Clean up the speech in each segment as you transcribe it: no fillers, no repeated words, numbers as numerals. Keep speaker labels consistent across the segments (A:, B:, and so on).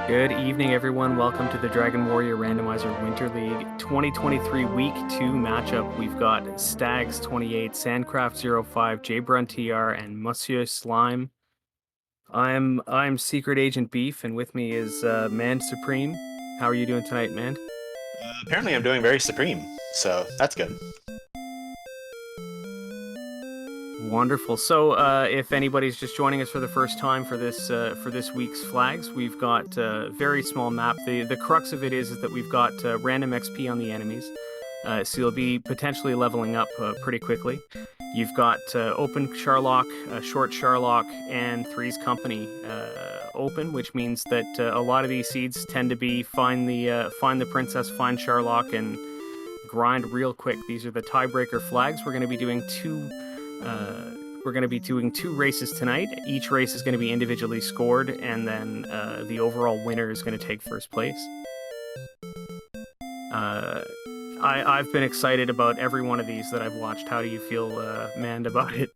A: Good evening, everyone. Welcome to the Dragon Warrior Randomizer Winter League 2023 Week 2 matchup. We've got Stags28, Sandcraft05, JBrunTR, and MonsieurSlime. I'm Secret Agent Beef, and with me is Man Supreme. How are you doing tonight, man?
B: Apparently I'm doing very supreme, so that's good.
A: Wonderful. So, if anybody's just joining us for the first time for this week's flags, we've got a very small map. The crux of it is that we've got random XP on the enemies, so you'll be potentially leveling up pretty quickly. You've got open Charlock, short Charlock, and Three's Company open, which means that a lot of these seeds tend to be find the princess, find Charlock, and grind real quick. These are the tiebreaker flags. We're going to be doing two races tonight. Each race is going to be individually scored, and then the overall winner is going to take first place. I've been excited about every one of these that I've watched. How do you feel, Mand, about it?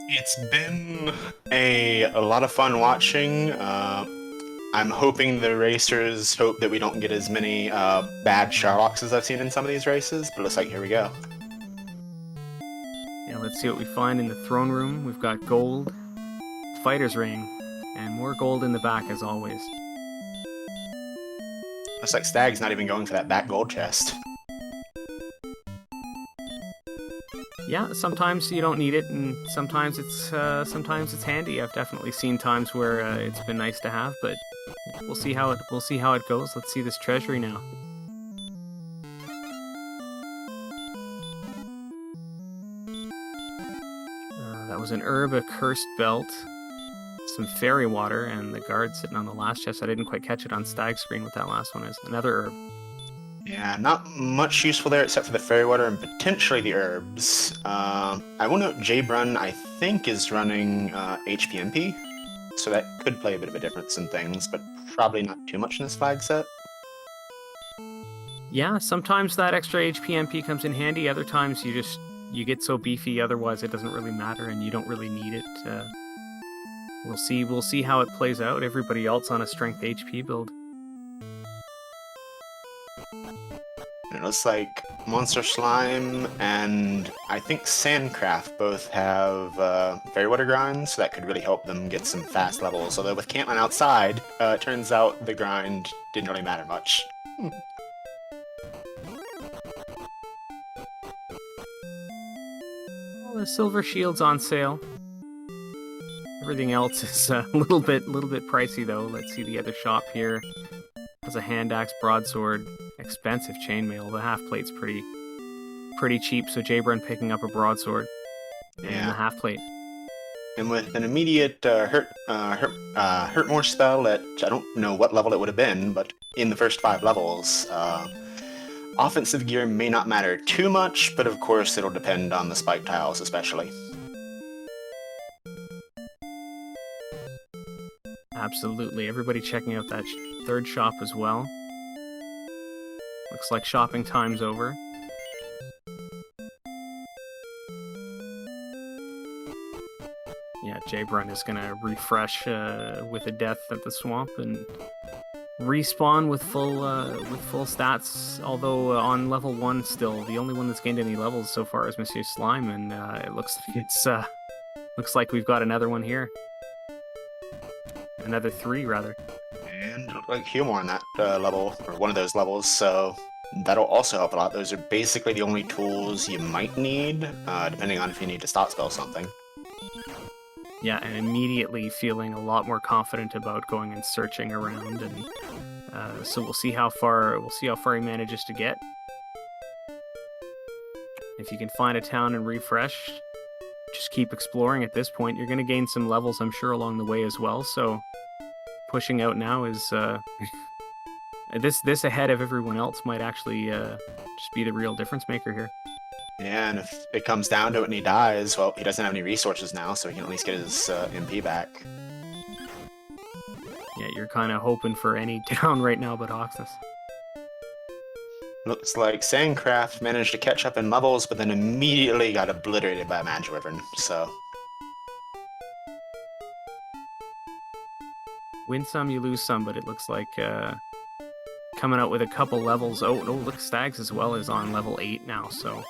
B: It's been a lot of fun watching. I'm hoping the racers hope that we don't get as many bad Charlocks as I've seen in some of these races, but looks like here we go.
A: Yeah, let's see what we find in the throne room. We've got gold, fighter's ring, and more gold in the back as always.
B: Looks like Stag's not even going for that back gold chest.
A: Yeah, sometimes you don't need it, and sometimes it's handy. I've definitely seen times where it's been nice to have, but we'll see how it goes. Let's see this treasury now. That was an herb, a cursed belt, some fairy water, and the guard sitting on the last chest. I didn't quite catch it on Stag's screen what that last one is. Another herb.
B: Yeah, not much useful there except for the fairy water and potentially the herbs. I will note JBrun, I think, is running HPMP, so that could play a bit of a difference in things, but probably not too much in this flag set.
A: Yeah, sometimes that extra HPMP comes in handy. Other times you get so beefy, otherwise it doesn't really matter, and you don't really need it. We'll see how it plays out. Everybody else on a strength HP build.
B: It looks like MonsieurSlime and I think Sandcraft both have fairy water grinds, so that could really help them get some fast levels. Although with Cantline outside, it turns out the grind didn't really matter much.
A: Well, the silver shield's on sale. Everything else is a little bit pricey though. Let's see the other shop here. Has a hand axe, broadsword, expensive chainmail. The half plate's pretty cheap, so JBrun picking up a broadsword and the half plate.
B: And with an immediate hurt more spell at I don't know what level it would have been, but in the first 5 levels, offensive gear may not matter too much, but of course it'll depend on the spike tiles especially.
A: Absolutely. Everybody checking out that third shop as well. Looks like shopping time's over. Yeah, JBrun is gonna refresh with a death at the swamp and respawn with full stats. Although on level 1 still, the only one that's gained any levels so far is MonsieurSlime, and it looks like we've got another one here. Another 3, rather.
B: And like Humor on that level, or one of those levels, so that'll also help a lot. Those are basically the only tools you might need, depending on if you need to stop spell something.
A: Yeah, and immediately feeling a lot more confident about going and searching around, and so we'll see how far he manages to get. If you can find a town and refresh, just keep exploring at this point. You're going to gain some levels, I'm sure, along the way as well, so pushing out now is this ahead of everyone else might actually just be the real difference maker here.
B: Yeah, and if it comes down to it and he dies, well, he doesn't have any resources now, so he can at least get his MP back.
A: Yeah, you're kind of hoping for any down right now but Oxus.
B: Looks like Sandcraft managed to catch up in levels, but then immediately got obliterated by a Magic Wyvern, so
A: Win some, you lose some, but it looks like coming out with a couple levels. Oh, no, look, Stags as well is on level 8 now, so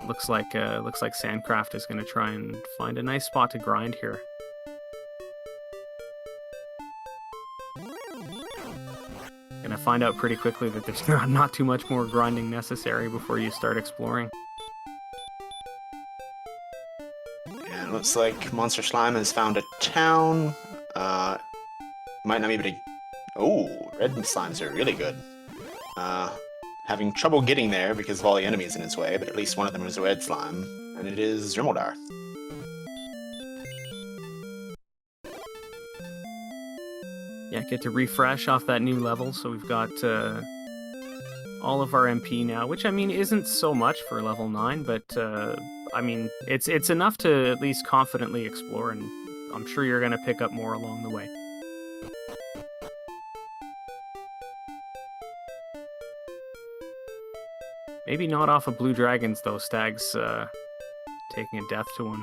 A: looks like Sandcraft is going to try and find a nice spot to grind here. Gonna find out pretty quickly that there's not too much more grinding necessary before you start exploring.
B: And it looks like MonsieurSlime has found a town. Might not be able to... Oh, red slimes are really good. Having trouble getting there because of all the enemies in its way, but at least one of them is a red slime, and it is Rimuldar.
A: Yeah, get to refresh off that new level, so we've got all of our MP now, which, I mean, isn't so much for level 9, but, I mean, it's enough to at least confidently explore, and I'm sure you're going to pick up more along the way. Maybe not off of blue dragons, though. Stags taking a death to one.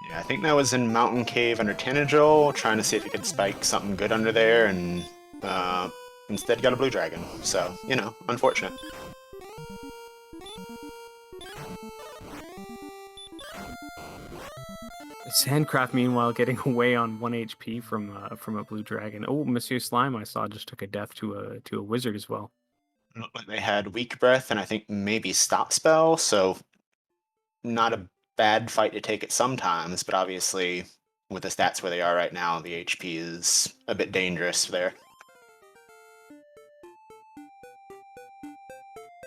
B: Yeah, I think that was in Mountain Cave under Tanager, trying to see if he could spike something good under there, and instead got a blue dragon. So, you know, unfortunate.
A: Sandcraft, meanwhile, getting away on 1 HP from a blue dragon. Oh, MonsieurSlime, I saw, just took a death to a wizard as well.
B: Looked like they had Weak Breath and I think maybe Stop Spell, so not a bad fight to take it sometimes, but obviously with the stats where they are right now, the HP is a bit dangerous there.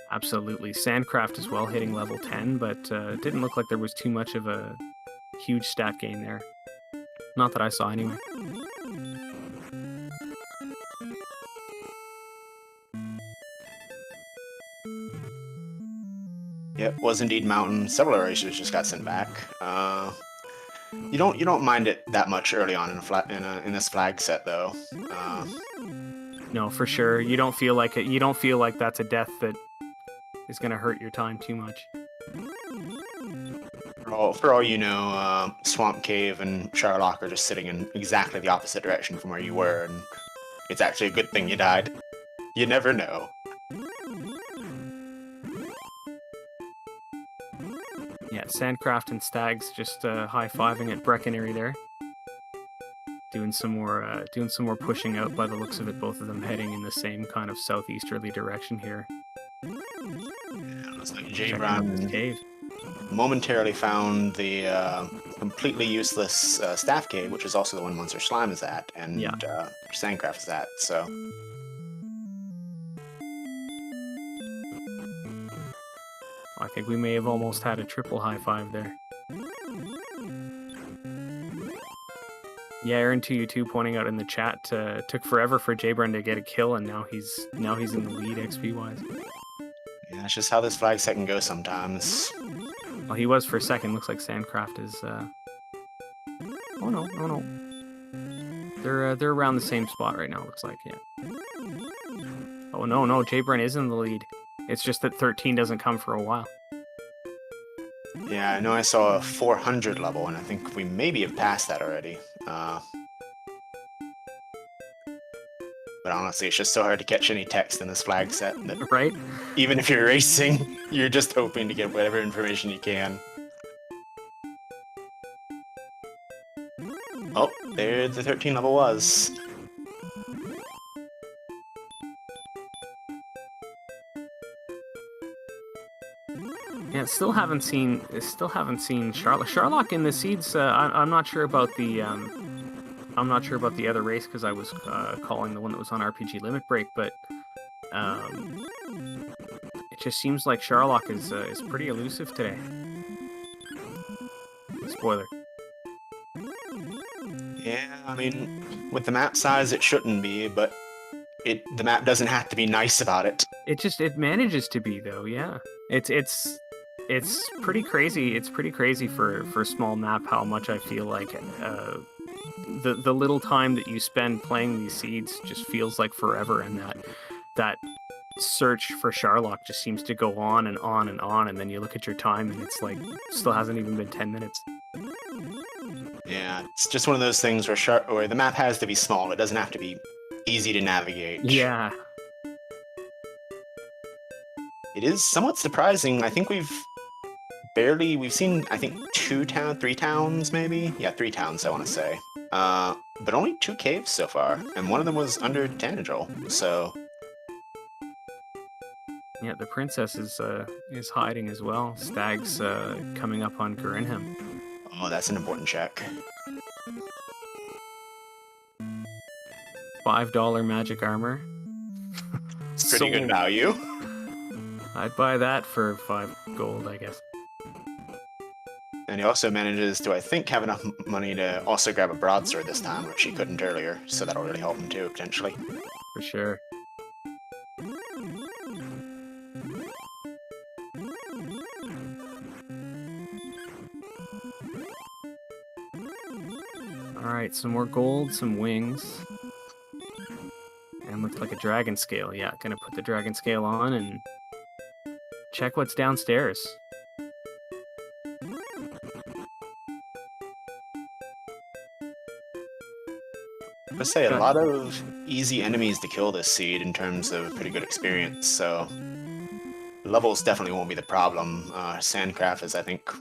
A: Absolutely. Sandcraft as well, hitting level 10, but it didn't look like there was too much of a huge stat gain there. Not that I saw anyway.
B: Yep, was indeed Mountain. Several erasures just got sent back. You don't mind it that much early on in this flag set though.
A: No, for sure. You don't feel like it. You don't feel like that's a death that is going to hurt your time too much.
B: For all you know, Swamp Cave and Sharlock are just sitting in exactly the opposite direction from where you were, and it's actually a good thing you died. You never know.
A: Yeah, Sandcraft and Stags just high-fiving at Breckenary there. Doing some more pushing out by the looks of it, both of them heading in the same kind of southeasterly direction here.
B: Yeah, looks like JBrun
A: cave
B: momentarily found the completely useless Staff Cave, which is also the one MonsieurSlime is at, and
A: yeah.
B: Sandcraft is at, so...
A: I think we may have almost had a triple high-five there. Yeah, Aaron2U2 pointing out in the chat, took forever for JBrun to get a kill, and now he's in the lead XP-wise.
B: Yeah, it's just how this flag set can go sometimes.
A: Well, he was for a second. Looks like Sandcraft is... Oh no, no, no. They're around the same spot right now, looks like, yeah. Oh no, no, JBrun is in the lead. It's just that 13 doesn't come for a while.
B: Yeah, I know I saw a 400 level, and I think we maybe have passed that already. But honestly, it's just so hard to catch any text in this flag set. That
A: right?
B: Even if you're racing, you're just hoping to get whatever information you can. Oh, there the 13 level was.
A: Yeah, still haven't seen Sharlock. Sharlock in the seeds. I'm not sure about the other race because I was calling the one that was on RPG Limit Break, but it just seems like Sharlock is pretty elusive today. Spoiler.
B: Yeah, I mean, with the map size, it shouldn't be, but the map doesn't have to be nice about it.
A: It manages to be though. Yeah, it's pretty crazy. It's pretty crazy for a small map how much I feel like the little time that you spend playing these seeds just feels like forever, and that search for Sharlock just seems to go on and on and on, and then you look at your time and it's like still hasn't even been 10 minutes.
B: Yeah, it's just one of those things where the map has to be small. It doesn't have to be easy to navigate.
A: Yeah.
B: It is somewhat surprising. I think we've seen, I think, 3 towns, maybe? Yeah, 3 towns, I want to say. But only 2 caves so far, and one of them was under Tanager, so...
A: Yeah, the princess is hiding as well. Stag's coming up on Grinham.
B: Oh, that's an important check.
A: $5 magic armor.
B: Pretty good value.
A: I'd buy that for 5 gold, I guess.
B: And he also manages to, I think, have enough money to also grab a broadsword this time, which he couldn't earlier, so that'll really help him too, potentially.
A: For sure. Alright, some more gold, some wings. And looks like a dragon scale. Yeah, gonna put the dragon scale on and check what's downstairs.
B: I would say a lot of easy enemies to kill this seed in terms of pretty good experience, so levels definitely won't be the problem. Sandcraft is, I think,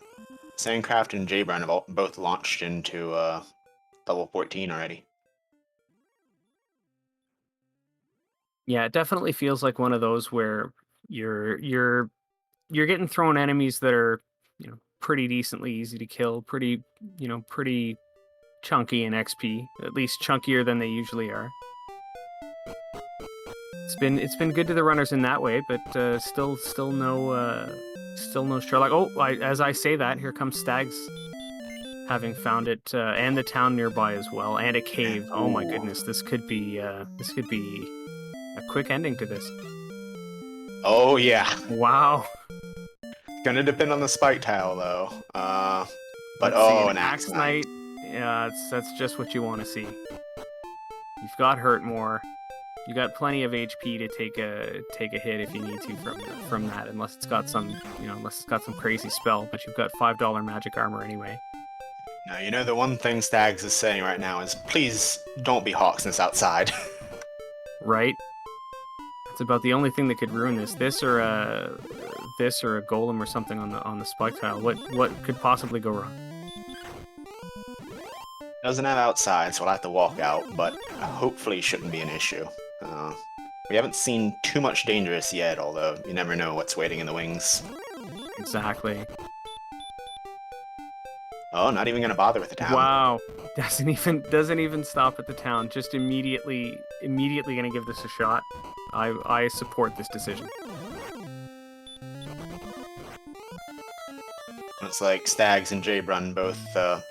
B: Sandcraft and JBrun have both launched into level 14 already.
A: Yeah, it definitely feels like one of those where you're getting thrown enemies that are, pretty decently easy to kill, pretty chunky in XP, at least chunkier than they usually are. It's been good to the runners in that way, but still no Sherlock. Oh, as I say that, here comes Stags, having found it, and the town nearby as well, and a cave. Oh my goodness, this could be a quick ending to this.
B: Oh yeah.
A: Wow.
B: Gonna depend on the spike tile though. But an Axe Knight.
A: Yeah, that's just what you want to see. You've got Hurt More. You got plenty of HP to take a hit if you need to from that, unless it's got some crazy spell. But you've got $5 magic armor anyway.
B: Now the one thing Stags is saying right now is, please don't be Hawksness outside.
A: Right. That's about the only thing that could ruin this. This or a golem or something on the spike tile. What could possibly go wrong?
B: Doesn't have outside, so we'll have to walk out, but hopefully shouldn't be an issue. We haven't seen too much dangerous yet, although you never know what's waiting in the wings.
A: Exactly.
B: Oh, not even gonna bother with the town.
A: Wow, doesn't even stop at the town. Just immediately gonna give this a shot. I support this decision.
B: It's like Stags and JBrun both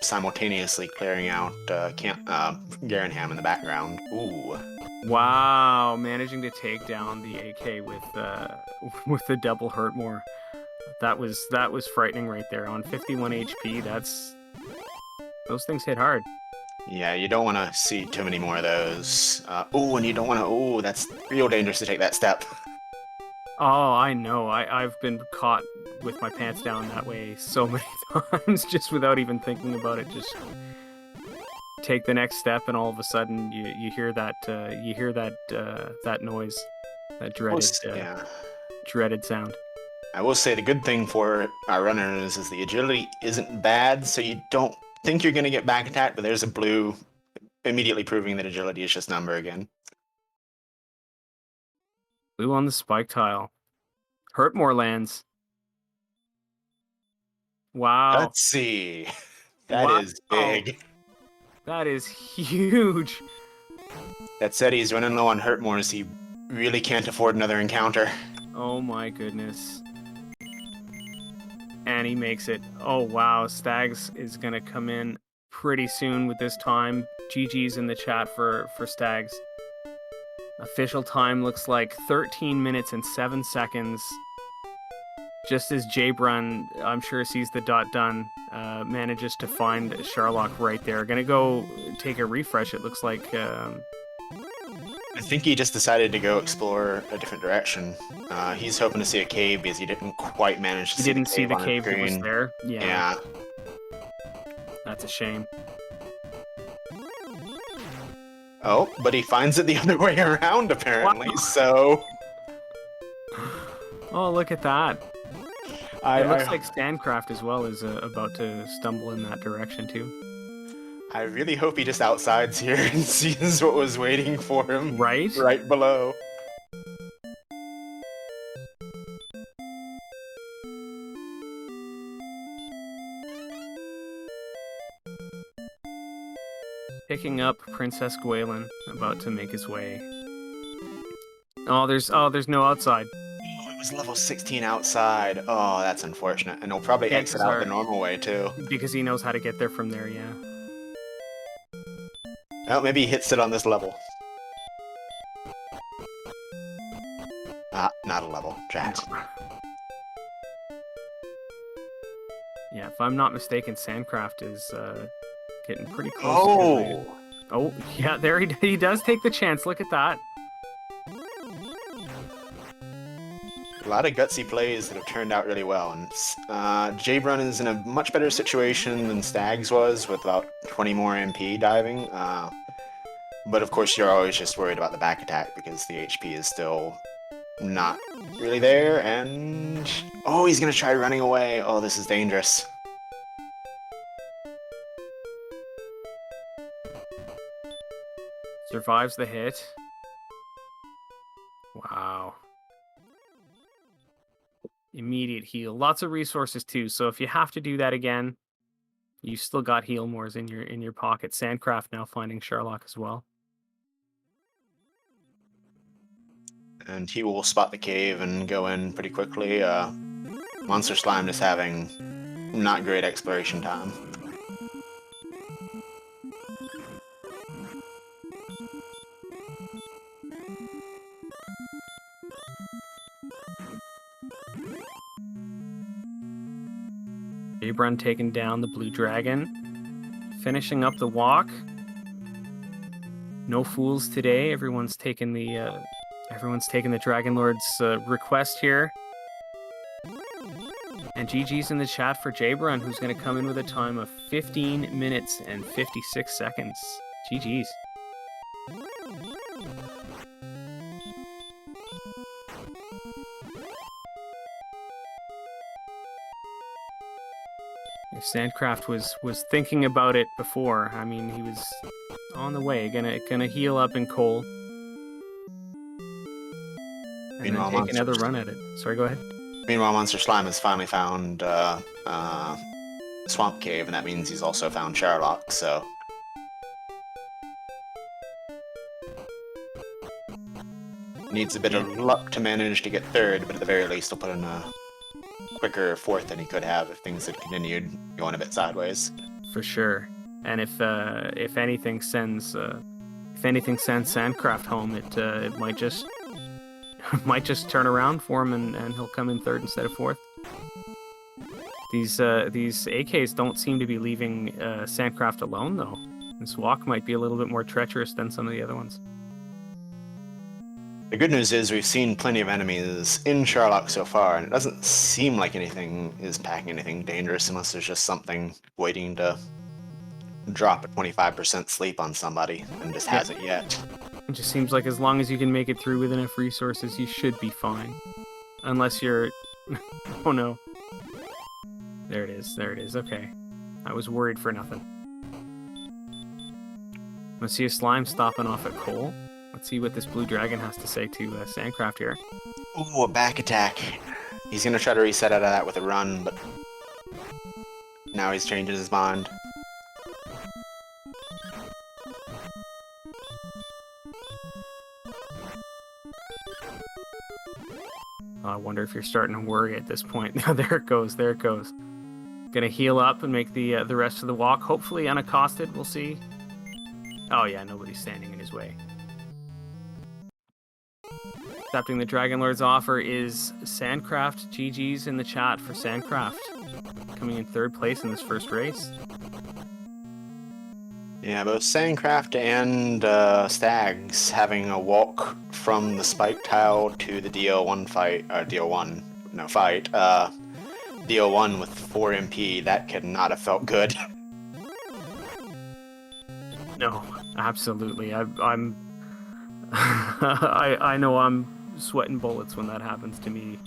B: simultaneously clearing out Garenham in the background. Ooh.
A: Wow, managing to take down the AK with the double Hurt More. That was frightening right there. On 51 HP, those things hit hard.
B: Yeah, you don't want to see too many more of those. And you don't want to... Oh, that's real dangerous to take that step.
A: Oh, I know. I've been caught with my pants down that way so many times, just without even thinking about it. Just take the next step, and all of a sudden you hear that that noise, that dreaded sound.
B: I will say the good thing for our runners is the agility isn't bad, so you don't think you're going to get back attacked, but there's a blue immediately proving that agility is just number again.
A: Blue on the spike tile. Hurt More lands. Wow.
B: Let's see. That is big.
A: That is huge.
B: That said, he's running low on Hurt More, so he really can't afford another encounter.
A: Oh my goodness. And he makes it. Oh wow, Stags is gonna come in pretty soon with this time. GG's in the chat for Stags. Official time looks like 13 minutes and 7 seconds. Just as JBrun, I'm sure, sees the dot done, manages to find Sherlock right there. Gonna go take a refresh, it looks like.
B: I think he just decided to go explore a different direction. He's hoping to see a cave because he didn't quite manage to see the cave.
A: He didn't see the cave that was there?
B: Yeah.
A: That's a shame.
B: Oh, but he finds it the other way around, apparently, so...
A: Oh, look at that.
B: I
A: It looks like Sandcraft as well is about to stumble in that direction, too.
B: I really hope he just outsides here and sees what was waiting for him.
A: Right?
B: Right below.
A: Picking up Princess Gwaelin, about to make his way. Oh, there's no outside.
B: Oh, it was level 16 outside. Oh, that's unfortunate. And he'll probably exit out the normal way, too.
A: Because he knows how to get there from there, yeah.
B: Well, maybe he hits it on this level. Ah, not a level. Drat.
A: Yeah, if I'm not mistaken, Sandcraft is getting pretty close.
B: Oh!
A: Oh, yeah, there he does take the chance. Look at that.
B: A lot of gutsy plays that have turned out really well, and JBrun is in a much better situation than Stags was, with about 20 more MP diving. But of course, you're always just worried about the back attack because the HP is still not really there, and... Oh, he's gonna try running away. Oh, this is dangerous.
A: Survives the hit. Wow. Immediate heal. Lots of resources too, so if you have to do that again, you still got heal mores in your pocket. Sandcraft now finding Sherlock as well.
B: And he will spot the cave and go in pretty quickly. MonsieurSlime is having not great exploration time.
A: JBrun taking down the blue dragon. Finishing up the walk. No fools today. Everyone's taking the Dragon Lord's request here. And GG's in the chat for JBrun, who's going to come in with a time of 15 minutes and 56 seconds. GG's. If Sandcraft was thinking about it before, I mean, he was on the way, gonna heal up in coal. And then take another run at it. Sorry, go ahead.
B: Meanwhile, MonsieurSlime has finally found Swamp Cave, and that means he's also found Sherlock, so... Needs a bit of luck to manage to get third, but at the very least he'll put in a quicker fourth than he could have if things had continued going a bit sideways.
A: For sure. And if anything sends Sandcraft home, it might just turn around for him and he'll come in third instead of fourth. These AKs don't seem to be leaving Sandcraft alone though. This walk might be a little bit more treacherous than some of the other ones.
B: The good news is we've seen plenty of enemies in Sherlock so far, and it doesn't seem like anything is packing anything dangerous unless there's just something waiting to drop a 25% sleep on somebody, and just hasn't yet.
A: It just seems like as long as you can make it through with enough resources, you should be fine. Unless you're... Oh no. There it is, okay. I was worried for nothing. MonsieurSlime stopping off at coal. Let's see what this blue dragon has to say to Sandcraft here.
B: Ooh, a back attack. He's gonna try to reset out of that with a run, but now he's changing his mind.
A: I wonder if you're starting to worry at this point. There it goes. Gonna heal up and make the rest of the walk, hopefully unaccosted, we'll see. Oh yeah, nobody's standing in his way. Accepting the Dragon Lord's offer is Sandcraft. GG's in the chat for Sandcraft. Coming in third place in this first race.
B: Yeah, both Sandcraft and Stags having a walk from the spike tile to the DO1 fight, DO1 with 4 MP, that could not have felt good.
A: No. Absolutely. I'm I know I'm sweating bullets when that happens to me.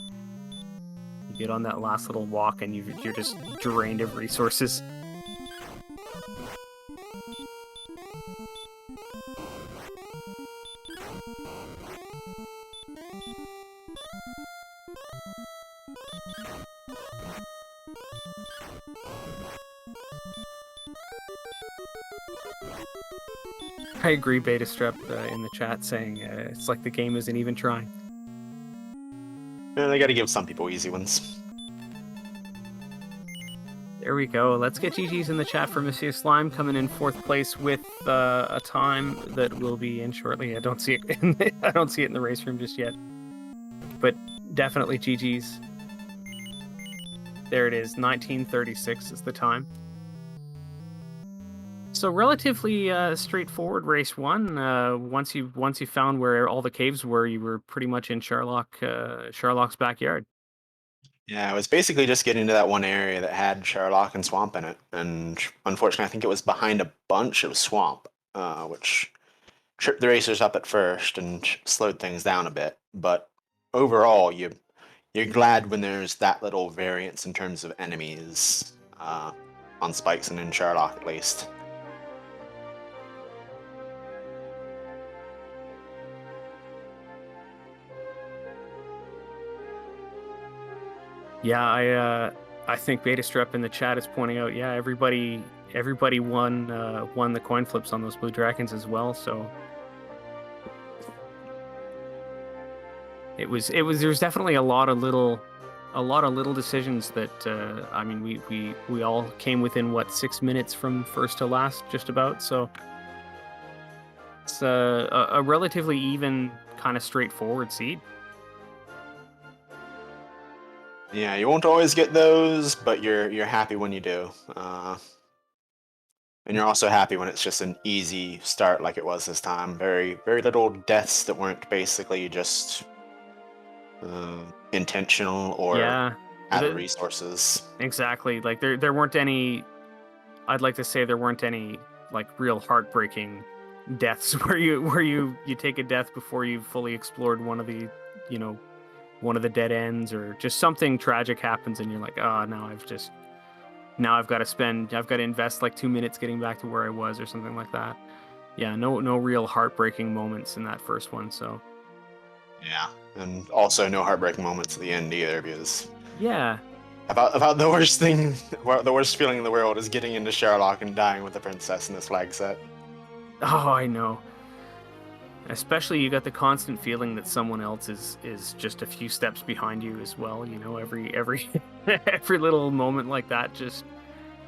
A: You get on that last little walk and you're just drained of resources. I agree, Beta Strep in the chat saying it's like the game isn't even trying.
B: They gotta give some people easy ones.
A: There we go. Let's get GG's in the chat for MonsieurSlime coming in 4th place with a time that will be in shortly. I don't see it I don't see it in the race room just yet. But definitely GG's. There it is. 19:36 is the time. So relatively straightforward race 1. Once you found where all the caves were, you were pretty much in Sherlock's backyard.
B: Yeah, I was basically just getting to that one area that had Sherlock and Swamp in it, and unfortunately I think it was behind a bunch of Swamp, which tripped the racers up at first and slowed things down a bit, but overall you're glad when there's that little variance in terms of enemies on Spikes and in Sherlock at least.
A: Yeah, I think Beta Strep in the chat is pointing out, yeah, everybody won the coin flips on those blue dragons as well, so there's definitely a lot of little decisions that I mean we all came within what 6 minutes from first to last just about, so it's a relatively even kind of straightforward seed.
B: Yeah, you won't always get those, but you're happy when you do. And you're also happy when it's just an easy start like it was this time. Very little deaths that weren't basically just intentional or out of resources.
A: Exactly. Like there weren't any. I'd like to say there weren't any like real heartbreaking deaths where you take a death before you've fully explored one of the dead ends, or just something tragic happens and you're like, oh, now I've got to invest like 2 minutes getting back to where I was, or something like that. Yeah, no real heartbreaking moments in that first one, so.
B: Yeah, and also no heartbreaking moments at the end either, because
A: yeah,
B: about the worst thing, the worst feeling in the world is getting into Sherlock and dying with the princess in this flag set.
A: Oh, I know. Especially you got the constant feeling that someone else is just a few steps behind you as well. You know, every every little moment like that just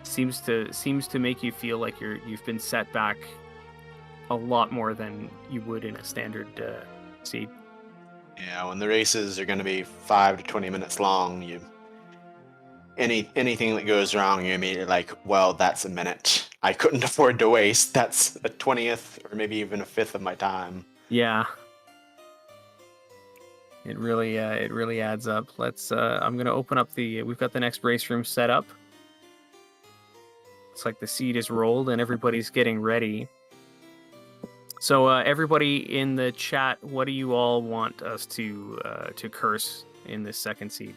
A: seems to make you feel like you've been set back a lot more than you would in a standard seed.
B: Yeah, when the races are going to be 5 to 20 minutes long, anything that goes wrong, you're immediately like, well, that's a minute I couldn't afford to waste. That's a 20th or maybe even a 5th of my time.
A: Yeah. It really adds up. Let's I'm gonna open up we've got the next race room set up. Looks like the seed is rolled and everybody's getting ready. So everybody in the chat, what do you all want us to curse in this second seed?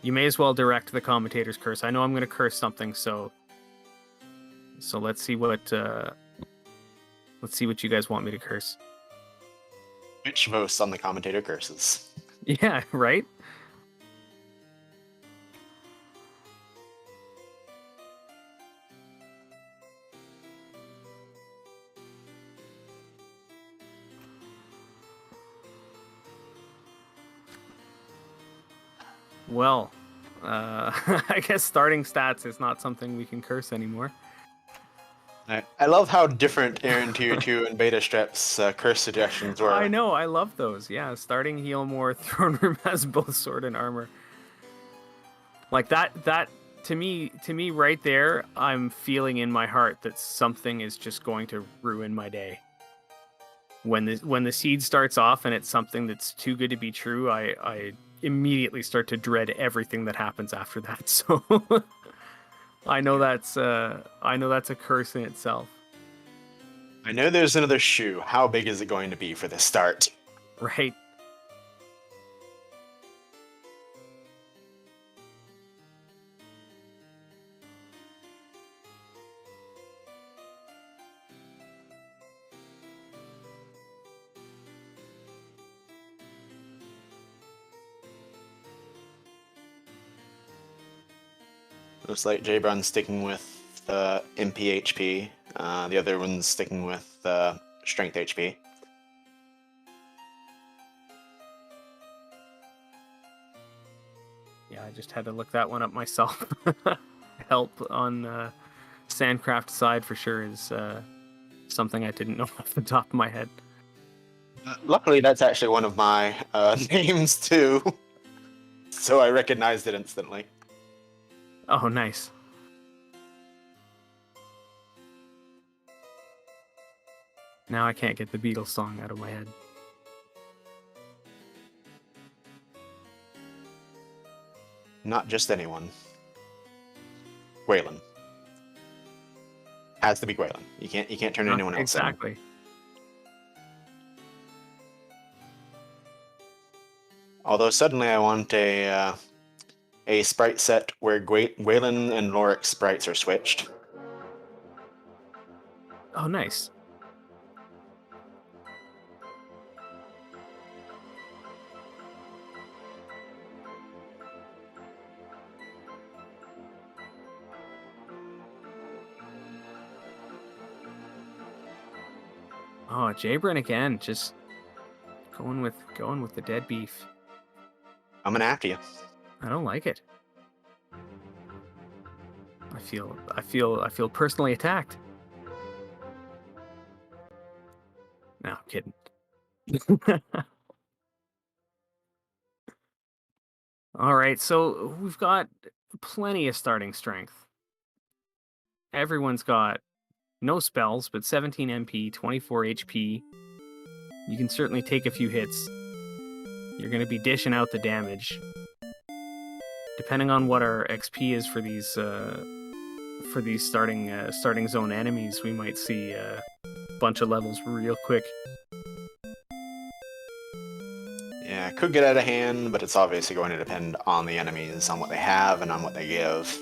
A: You may as well direct the commentator's curse. I know I'm gonna curse something, so let's see what you guys want me to curse.
B: Which votes on the commentator curses?
A: Yeah, right? Well, I guess starting stats is not something we can curse anymore.
B: I love how different Aaron Tier 2 and Beta Strep's curse suggestions were.
A: I know, I love those. Yeah, starting heal more, throne room has both sword and armor. Like that to me right there, I'm feeling in my heart that something is just going to ruin my day. When the seed starts off and it's something that's too good to be true, I immediately start to dread everything that happens after that. So I know that's a curse in itself.
B: I know there's another shoe. How big is it going to be for the start?
A: Right.
B: Looks like JBrun's sticking with MP HP. The other one's sticking with Strength HP.
A: Yeah, I just had to look that one up myself. Help on Sandcraft side for sure is something I didn't know off the top of my head.
B: Luckily, that's actually one of my names too, so I recognized it instantly.
A: Oh, nice. Now I can't get the Beatles song out of my head.
B: Not just anyone. Gwaylin. Has to be Gwaylin. You can't turn anyone else in.
A: Exactly.
B: Although suddenly I want a sprite set where Gwaylin and Lorik sprites are switched.
A: Oh, nice. Oh, JBrun again, just going with the dead beef.
B: Coming after you.
A: I don't like it. I feel personally attacked. No, I'm kidding. All right, so we've got plenty of starting strength. Everyone's got no spells, but 17 MP, 24 HP. You can certainly take a few hits. You're going to be dishing out the damage. Depending on what our XP is for these starting zone enemies, we might see a bunch of levels real quick.
B: Yeah, it could get out of hand, but it's obviously going to depend on the enemies, on what they have, and on what they give.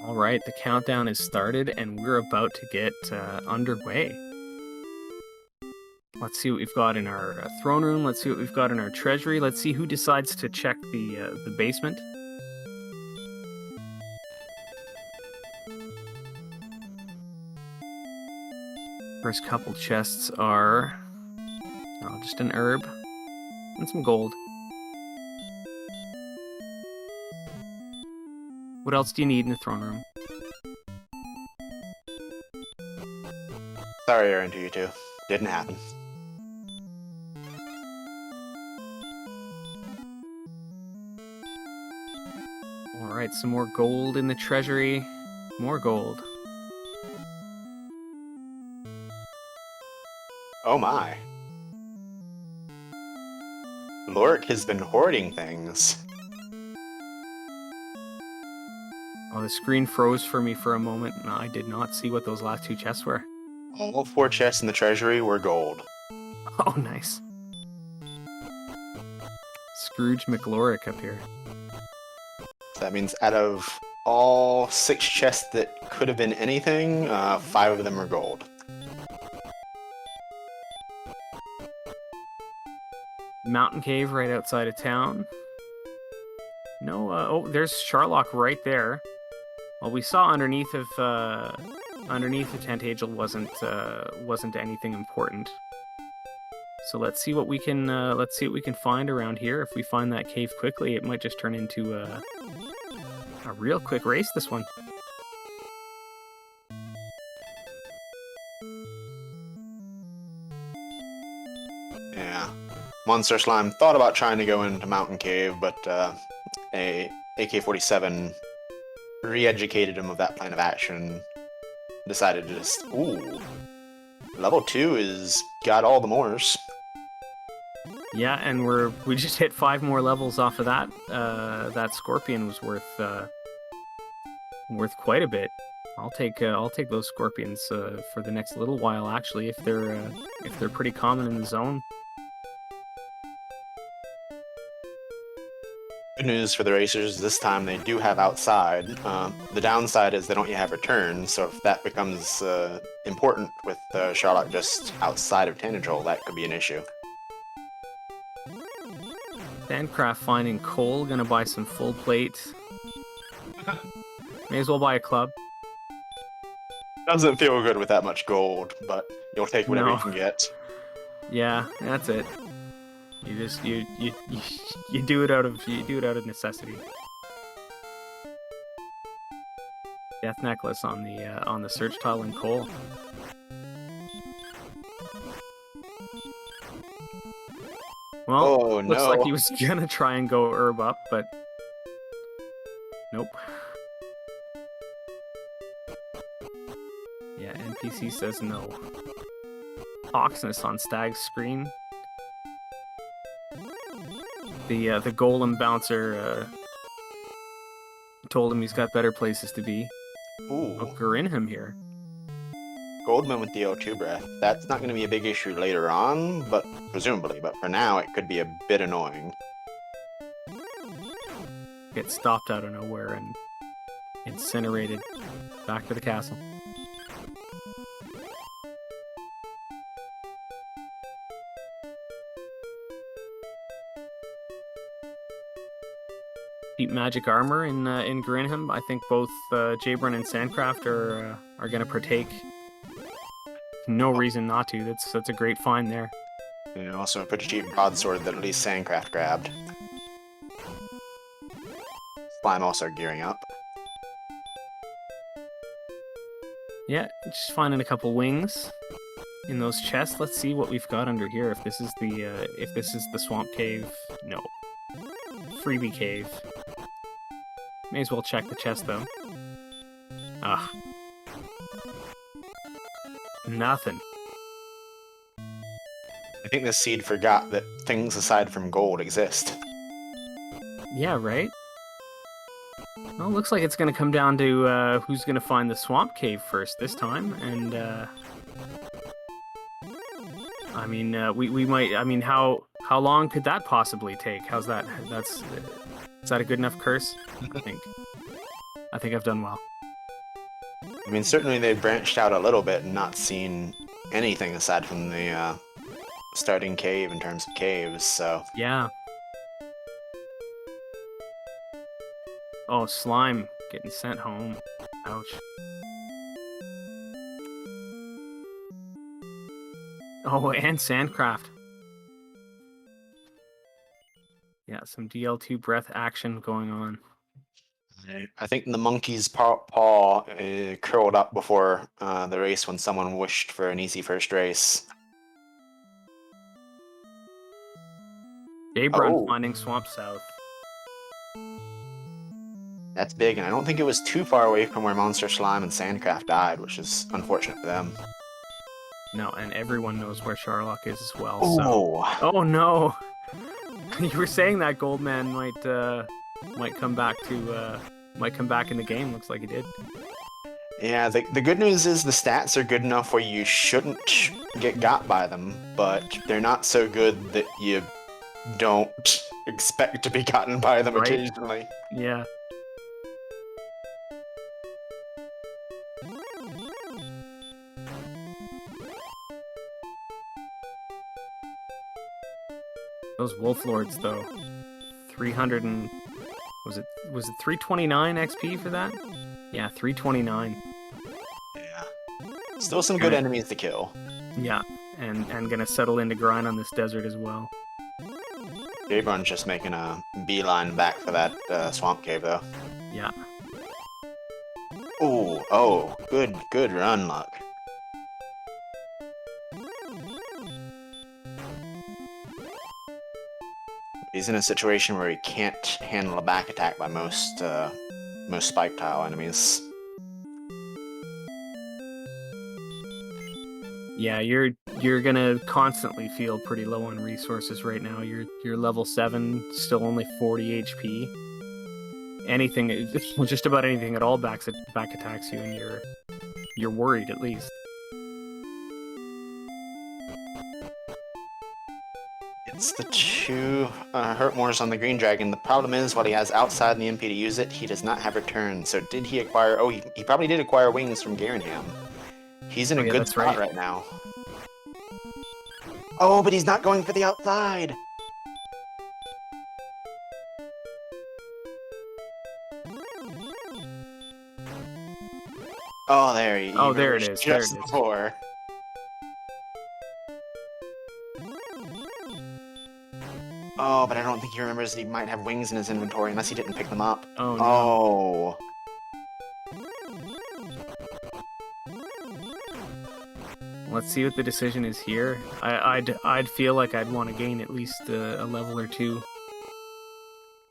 A: All right, the countdown is started, and we're about to get underway. Let's see what we've got in our throne room. Let's see what we've got in our treasury. Let's see who decides to check the basement. First couple chests are just an herb and some gold. What else do you need in the throne room?
B: Sorry, Aaron, to you two. Didn't happen.
A: Alright, some more gold in the treasury. More gold.
B: Oh my. Lorik has been hoarding things.
A: Oh, the screen froze for me for a moment, and I did not see what those last two chests were.
B: All 4 chests in the treasury were gold.
A: Oh, nice. Scrooge McLorick up here.
B: So that means out of all 6 chests that could have been anything, 5 of them are gold.
A: Mountain cave right outside of town. No, oh, there's Charlock right there. Well, we saw underneath of the tent angel wasn't anything important. So let's see what we can find around here. If we find that cave quickly, it might just turn into a real quick race. This one.
B: Yeah. MonsieurSlime thought about trying to go into Mountain Cave, but a AK-47 re-educated him of that plan of action. Decided to just... Ooh. Level 2 is got all the mores.
A: Yeah, and we just hit 5 more levels off of that. That scorpion was worth quite a bit. I'll take those scorpions for the next little while. Actually, if they're pretty common in the zone.
B: Good news for the racers, this time they do have outside. The downside is they don't yet have return, so if that becomes important with Charlotte just outside of Tanager, that could be an issue.
A: Sandcraft finding coal, gonna buy some full plate. May as well buy a club.
B: Doesn't feel good with that much gold, but you'll take whatever you can get.
A: Yeah, that's it. You just you do it out of necessity. Death necklace on the search tile and coal. Well, looks like he was gonna try and go herb up, but nope. Yeah, NPC says no. Toxness on Stag's screen. The golem bouncer told him he's got better places to be.
B: Ooh.
A: Oh, Grinham here.
B: Goldman with the O2 breath. That's not going to be a big issue later on, but presumably. But for now, it could be a bit annoying.
A: Get stopped out of nowhere and incinerated. Back to the castle. Deep magic armor in Grinham. I think both JBrun and Sandcraft are going to partake. No reason not to. That's a great find there.
B: And also a pretty cheap broadsword that at least Sandcraft grabbed. Slime also gearing up.
A: Yeah, just finding a couple wings in those chests. Let's see what we've got under here. If this is the swamp cave, no. Freebie cave. May as well check the chest though. Ah. Nothing.
B: I think this seed forgot that things aside from gold exist.
A: Yeah, right? Well, looks like it's going to come down to who's going to find the swamp cave first this time, and I mean, we might. I mean, how long could that possibly take? How's that? Is that a good enough curse? I think I've done well.
B: I mean, certainly they've branched out a little bit and not seen anything aside from the starting cave in terms of caves, so...
A: Yeah. Oh, slime getting sent home. Ouch. Oh, and Sandcraft. Yeah, some DL2 breath action going on.
B: I think the monkey's paw curled up before the race when someone wished for an easy first race.
A: JBrun finding Swamp South.
B: That's big, and I don't think it was too far away from where MonsieurSlime and Sandcraft died, which is unfortunate for them.
A: No, and everyone knows where Sharlock is as well.
B: Oh,
A: so. Oh no! You were saying that Goldman might come back in the game. Looks like he did.
B: Yeah, the good news is the stats are good enough where you shouldn't get got by them, but they're not so good that you don't expect to be gotten by them occasionally.
A: Yeah. Those Wolf Lords, though, 300 and was it 329 XP for that? Yeah, 329.
B: Yeah, still some good enemies to kill.
A: Yeah, and gonna settle into grind on this desert as well.
B: JBrun's just making a beeline back for that swamp cave, though.
A: Yeah.
B: Oh, good run luck. He's in a situation where he can't handle a back attack by most spike tile enemies.
A: Yeah, you're gonna constantly feel pretty low on resources right now. You're level 7, still only 40 HP. Anything, well, just about anything at all back attacks you, and you're worried at least.
B: It's the two Hurtmores on the Green Dragon. The problem is, while he has outside in the MP to use it, he does not have return. So did he acquire... Oh, he probably did acquire wings from Garenham. He's in a good spot right now. Oh, but he's not going for the outside! Oh, there he
A: Oh, there it is.
B: Just
A: there it is.
B: before. Oh, but I don't think he remembers that he might have wings in his inventory unless he didn't pick them up.
A: Oh, no.
B: Oh.
A: Let's see what the decision is here. I'd feel like I'd want to gain at least a level or 2.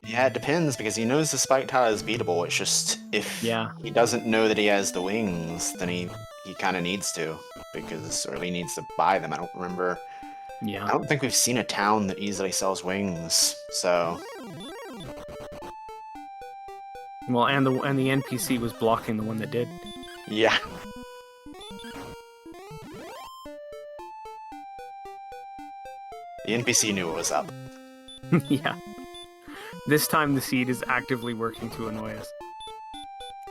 B: Yeah, it depends, because he knows the Spike Tile is beatable. It's just, if he doesn't know that he has the wings, then he kind of needs to, because, or he needs to buy them. I don't remember.
A: Yeah.
B: I don't think we've seen a town that easily sells wings, so...
A: Well, and the NPC was blocking the one that did.
B: Yeah. The NPC knew what was up.
A: Yeah. This time the seed is actively working to annoy us.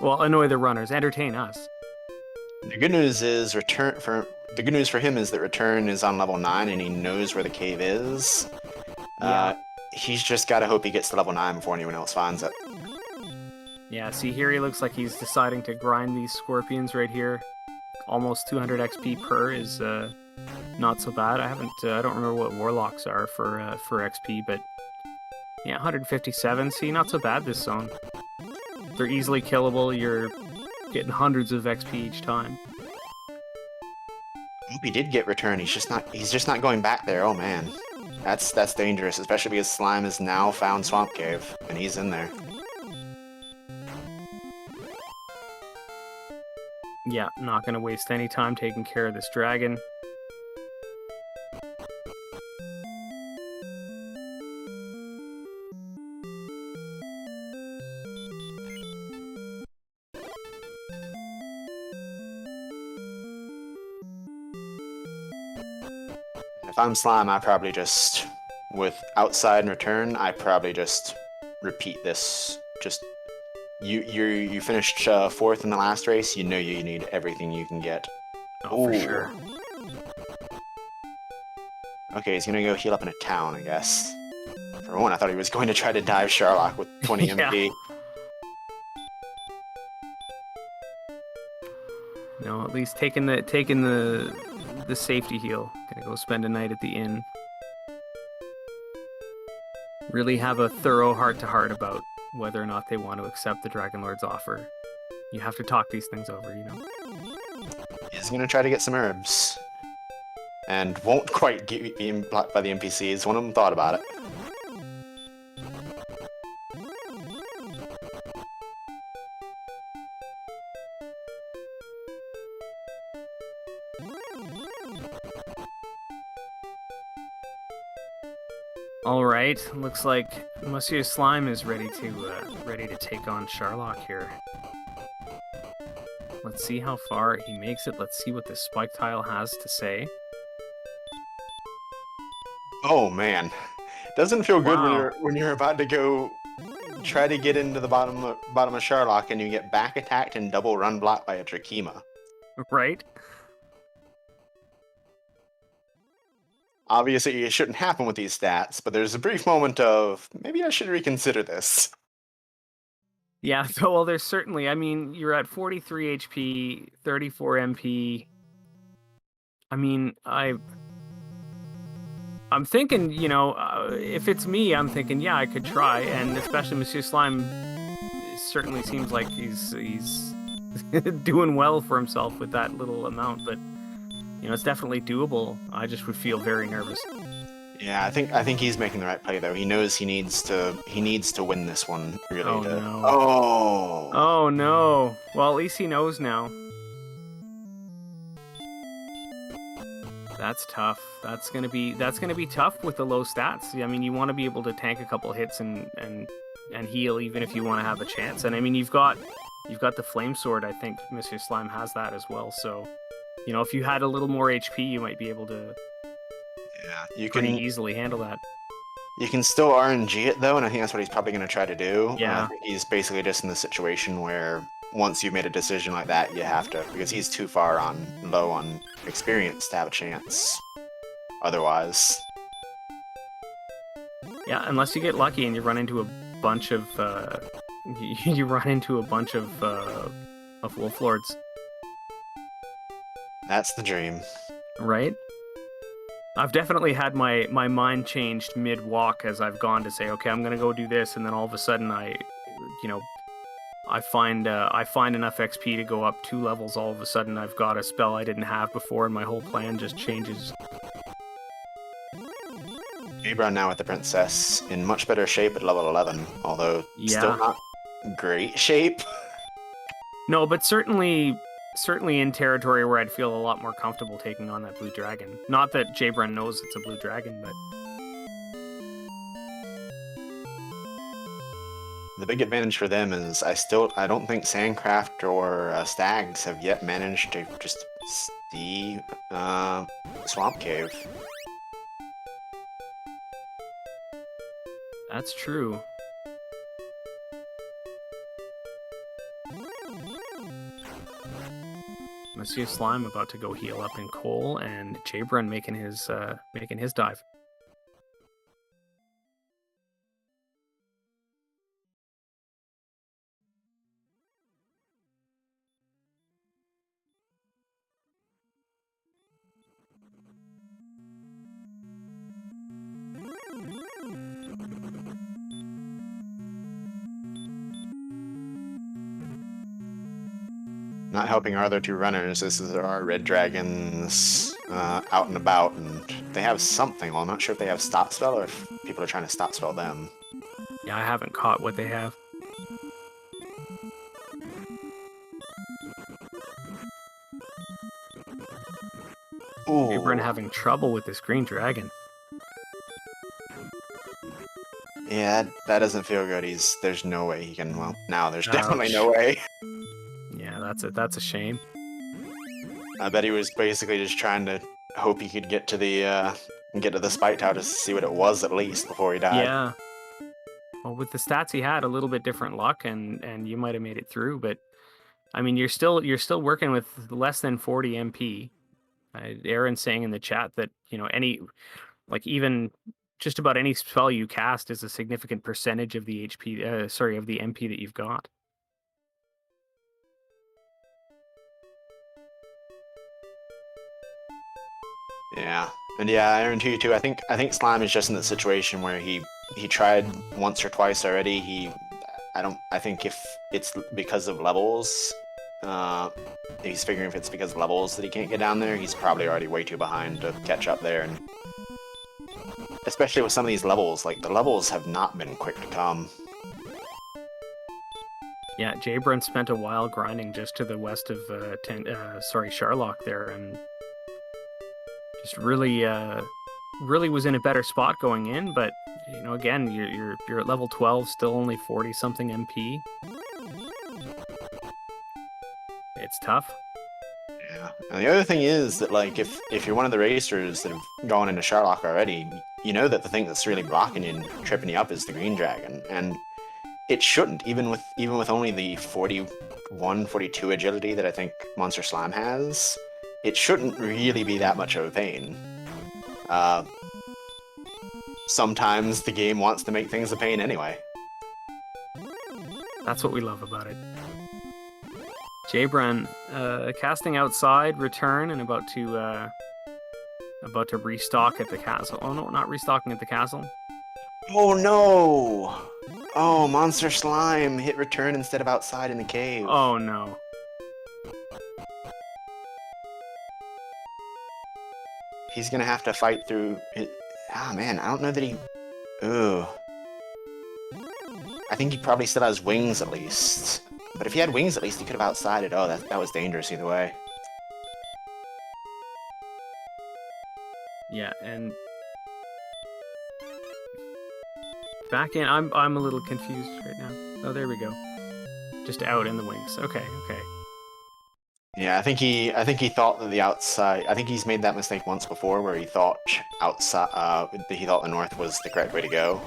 A: Well, annoy the runners, entertain us.
B: The good news is the good news for him is that Return is on level 9 and he knows where the cave is.
A: Yeah.
B: He's just gotta hope he gets to level 9 before anyone else finds it.
A: Yeah, see here he looks like he's deciding to grind these scorpions right here. Almost 200 XP per is not so bad. I don't remember what warlocks are for XP, but yeah, 157. See, not so bad this zone. They're easily killable. You're getting hundreds of XP each time.
B: I hope he did get Return. He's just not going back there. Oh man, that's dangerous, especially because Slime has now found Swamp Cave and he's in there.
A: Yeah, not gonna waste any time taking care of this dragon.
B: If I'm Slime, I probably just, with Outside and Return, I probably just repeat this. Just, you finished 4th in the last race, you know you need everything you can get.
A: Oh, for sure.
B: Okay, he's gonna go heal up in a town, I guess. For one, I thought he was going to try to dive Sharlock with 20 MP.
A: No, at least taking the safety heal. Gonna go spend a night at the inn. Really have a thorough heart-to-heart about whether or not they want to accept the Dragon Lord's offer. You have to talk these things over, you know.
B: He's gonna try to get some herbs. And won't quite be blocked by the NPCs. One of them thought about it.
A: Alright, looks like MonsieurSlime is ready to take on Sharlock here. Let's see how far he makes it. Let's see what this Spike Tile has to say.
B: Oh man, doesn't feel good when you're about to go try to get into the bottom of Sharlock and you get back attacked and double run blocked by a Drakima.
A: Right?
B: Obviously, it shouldn't happen with these stats, but there's a brief moment of, maybe I should reconsider this.
A: Yeah, well, there's certainly, I mean, you're at 43 HP, 34 MP. I mean, I'm thinking, you know, if it's me, I'm thinking, yeah, I could try, and especially MonsieurSlime certainly seems like he's doing well for himself with that little amount, but you know, it's definitely doable. I just would feel very nervous.
B: Yeah, I think he's making the right play though. He knows he needs to win this one really.
A: Oh no!
B: Oh
A: no! Well, at least he knows now. That's tough. That's gonna be tough with the low stats. I mean, you want to be able to tank a couple hits and heal even if you want to have a chance. And I mean, you've got the flame sword. I think MonsieurSlime has that as well. So, you know, if you had a little more HP, you might be able to pretty easily handle that.
B: You can still RNG it though, and I think that's what he's probably going to try to do.
A: Yeah.
B: He's basically just in the situation where once you've made a decision like that, you have to, because he's too far low on experience to have a chance. Otherwise.
A: Yeah, unless you get lucky and you run into a bunch of wolf lords.
B: That's the dream. Right?
A: I've definitely had my mind changed mid-walk as I've gone to say, okay, I'm gonna go do this, and then all of a sudden I find enough XP to go up 2 levels. All of a sudden I've got a spell I didn't have before, and my whole plan just changes.
B: JBrun now with the princess in much better shape at level 11, although still not great shape.
A: No, but certainly in territory where I'd feel a lot more comfortable taking on that blue dragon. Not that JBrun knows it's a blue dragon, but...
B: The big advantage for them is I don't think Sandcraft or Stags have yet managed to just see Swamp Cave.
A: That's true. MonsieurSlime about to go heal up in coal, and JBrun making his dive.
B: Not helping our other 2 runners. This is our red dragons out and about, and they have something. Well, I'm not sure if they have stop spell or if people are trying to stop spell them.
A: Yeah, I haven't caught what they have.
B: Ooh.
A: JBrun having trouble with this green dragon.
B: Yeah, that doesn't feel good. There's no way he can. Well, now there's definitely no way.
A: Yeah, that's a shame.
B: I bet he was basically just trying to hope he could get to the spike tower to see what it was at least before he died.
A: Yeah. Well, with the stats he had, a little bit different luck, and you might have made it through. But I mean, you're still working with less than 40 MP. Aaron's saying in the chat that even just about any spell you cast is a significant percentage of the HP. Of the MP that you've got.
B: Yeah, and yeah, Aaron to you too. I think Slime is just in the situation where he tried once or twice already. I think if it's because of levels, he's figuring if it's because of levels that he can't get down there, he's probably already way too behind to catch up there. And especially with some of these levels, like the levels have not been quick to come.
A: Yeah, JBrun spent a while grinding just to the west of Sharlock there, and just really was in a better spot going in. But again, you're at level 12, still only 40 something MP. It's tough.
B: Yeah, and the other thing is that if you're one of the racers that have gone into Sharlock already, you know that the thing that's really blocking you and tripping you up is the green dragon, and it shouldn't, even with only the 41, 42 agility that I think MonsieurSlime has. It shouldn't really be that much of a pain. Sometimes the game wants to make things a pain anyway.
A: That's what we love about it. JBrun casting outside, return, and about to restock at the castle. Oh no, not restocking at the castle.
B: Oh no! Oh, MonsieurSlime hit return instead of outside in the cave.
A: Oh no.
B: He's gonna have to fight through it. Ah, man, I don't know that he... Ooh. I think he probably still has wings, at least. But if he had wings, at least he could have outsided. Oh, that was dangerous either way.
A: Yeah, and back in. I'm a little confused right now. Oh, there we go. Just out in the wings. Okay, okay.
B: Yeah, I think he thought that the outside. I think he's made that mistake once before, where he thought outside. He thought the north was the correct way to go,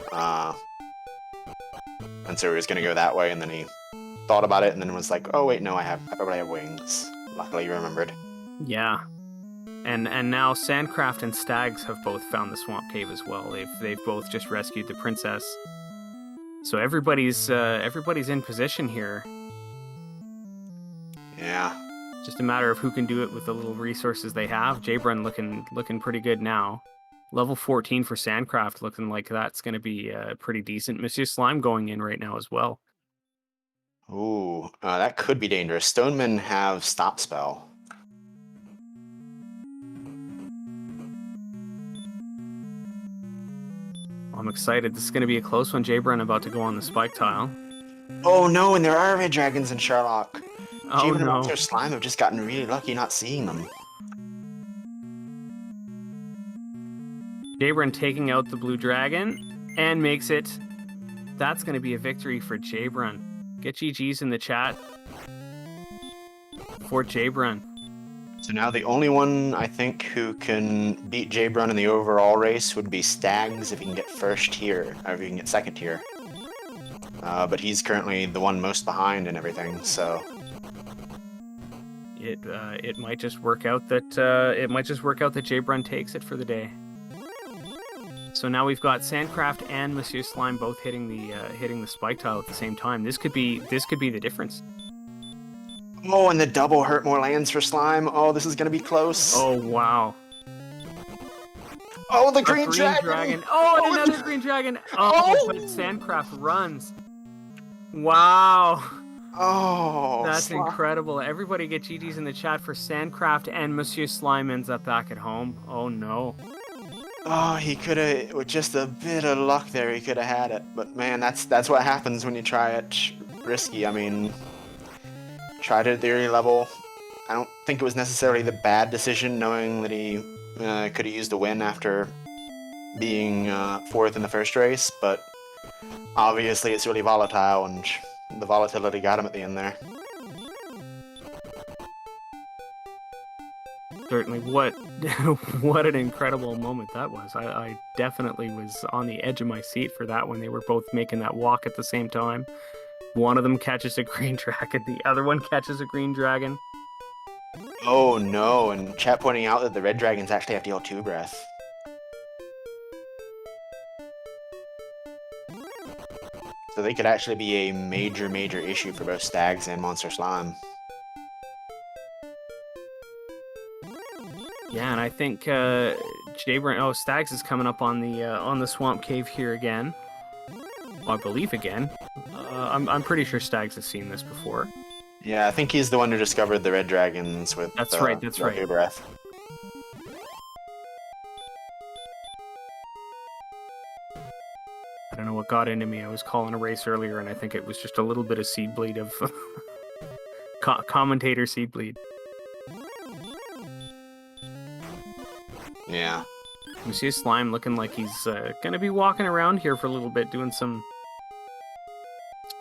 B: and so he was going to go that way, and then he thought about it, and then was like, "Oh wait, no, I probably have wings." Luckily, he remembered.
A: Yeah, and now Sandcraft and Stags have both found the swamp cave as well. They've both just rescued the princess. So everybody's in position here.
B: Yeah.
A: Just a matter of who can do it with the little resources they have. JBrun looking pretty good now. Level 14 for Sandcraft, looking like that's going to be pretty decent. MonsieurSlime going in right now as well.
B: Ooh, that could be dangerous. Stonemen have stop spell.
A: I'm excited. This is going to be a close one. JBrun about to go on the spike tile.
B: Oh no, and there are red dragons in Sherlock.
A: Oh
B: JBrun and
A: no.
B: MonsieurSlime have just gotten really lucky not seeing them.
A: JBrun taking out the blue dragon and makes it. That's going to be a victory for JBrun. Get GG's in the chat for JBrun.
B: So now the only one I think who can beat JBrun in the overall race would be Stags if he can get first tier, or if he can get second tier. But he's currently the one most behind and everything, so
A: it might just work out that JBrun takes it for the day. So now we've got Sandcraft and MonsieurSlime both hitting the spike tile at the same time. This could be the difference.
B: oh, and the double hurt more lands for Slime. Oh, this is gonna be close.
A: Oh wow!
B: Oh, the
A: A
B: green dragon.
A: Oh, and
B: Oh,
A: another green dragon. Oh, but Sandcraft runs. Wow,
B: Oh,
A: that's
B: Slime.
A: incredible. Everybody get GG's in the chat for Sandcraft, and MonsieurSlime ends up back at home. Oh no.
B: Oh, he could have, with just a bit of luck there, he could have had it. But man, that's what happens when you try it risky. I mean, tried it at the early level. I don't think it was necessarily the bad decision, knowing that he could have used a win after being fourth in the first race. But obviously, it's really volatile, and the volatility got him at the end there.
A: Certainly, what an incredible moment that was. I definitely was on the edge of my seat for that when they were both making that walk at the same time. One of them catches a green dragon, the other one catches a green dragon.
B: Oh no, and chat pointing out that the red dragons actually have to deal 2 breath. So they could actually be a major issue for both Stags and MonsieurSlime.
A: Yeah, and I think JBrun. Oh, Stags is coming up on the swamp cave here again. Well, I believe again. I'm pretty sure Stags has seen this before.
B: Yeah, I think he's the one who discovered the red dragons with
A: That's right. That's right.
B: Your breath.
A: I don't know what got into me. I was calling a race earlier, and I think it was just a little bit of seed bleed of commentator seed bleed.
B: Yeah.
A: MonsieurSlime looking like he's gonna be walking around here for a little bit, doing some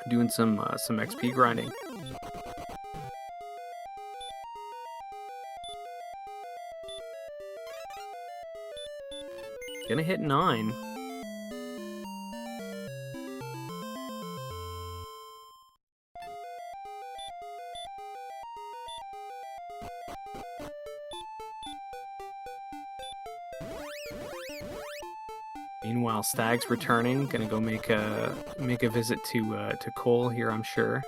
A: XP grinding. Gonna hit 9. Meanwhile, Stag's returning. Gonna go make a visit to Cole here, I'm sure.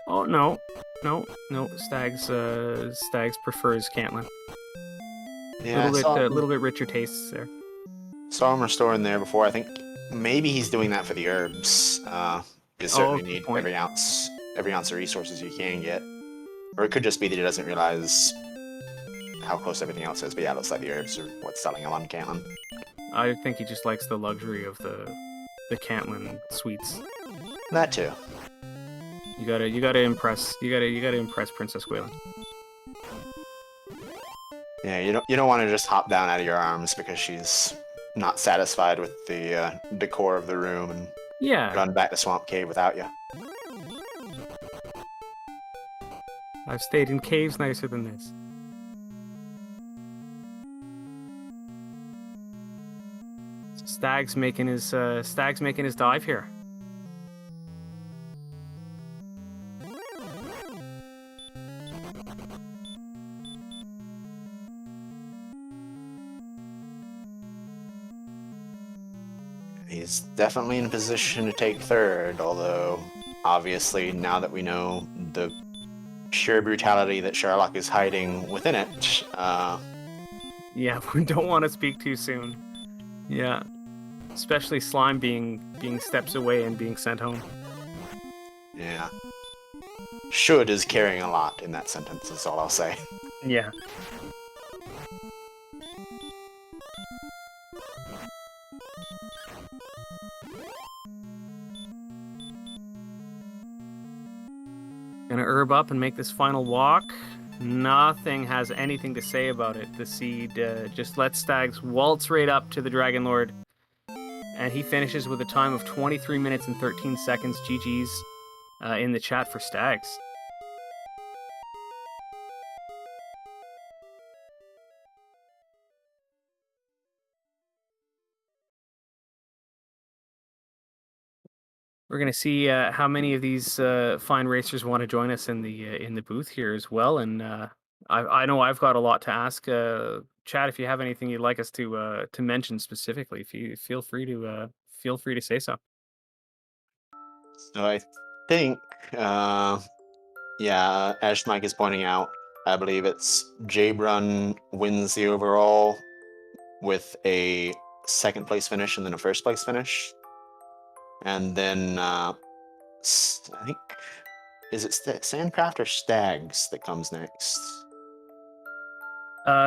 A: Oh no. Stags prefers Cantlin.
B: Yeah,
A: A little bit richer tastes there.
B: saw him restoring there before. I think maybe he's doing that for the herbs. You certainly need every ounce of resources you can get. Or it could just be that he doesn't realize how close everything else is. But yeah, it looks like the herbs are what's selling him on Cantlin.
A: I think he just likes the luxury of the Cantlin sweets.
B: That too.
A: You gotta impress Princess Gwalen.
B: Yeah, you don't want to just hop down out of your arms because she's not satisfied with the decor of the room and
A: Yeah,
B: run back to Swamp Cave without you.
A: I've stayed in caves nicer than this. Stag's making his dive here.
B: He's definitely in position to take third, although obviously now that we know the sheer brutality that Sherlock is hiding within it,
A: Yeah, we don't want to speak too soon. Yeah, especially Slime being steps away and being sent home.
B: yeah. Should is carrying a lot in that sentence, is all I'll say.
A: Yeah. Gonna herb up and make this final walk. Nothing has anything to say about it. The seed just lets Stags waltz right up to the Dragon Lord. And he finishes with a time of 23 minutes and 13 seconds. GG's in the chat for Stags. We're gonna see how many of these fine racers want to join us in the booth here as well. And I know I've got a lot to ask. Chad, if you have anything you'd like us to mention specifically, if you feel free to say so.
B: So I think, yeah, as Mike is pointing out, I believe it's JBrun wins the overall with a second place finish and then a first place finish. And then I think, is it Sandcraft or Stags that comes next?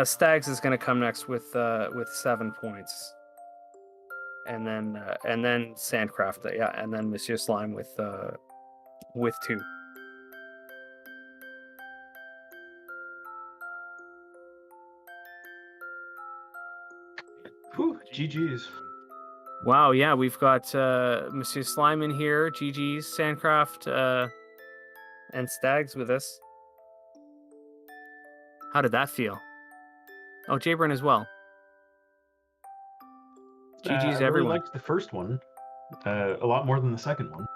A: Stags is going to come next with 7 points, and then Sandcraft, yeah, and then MonsieurSlime with 2.
C: Whew, GG's.
A: Wow, yeah, we've got MonsieurSlime in here, GG's, Sandcraft, and Stags with us. How did that feel? Oh, JBrun as well. GG's
C: I really
A: everyone.
C: liked the first one a lot more than the second one.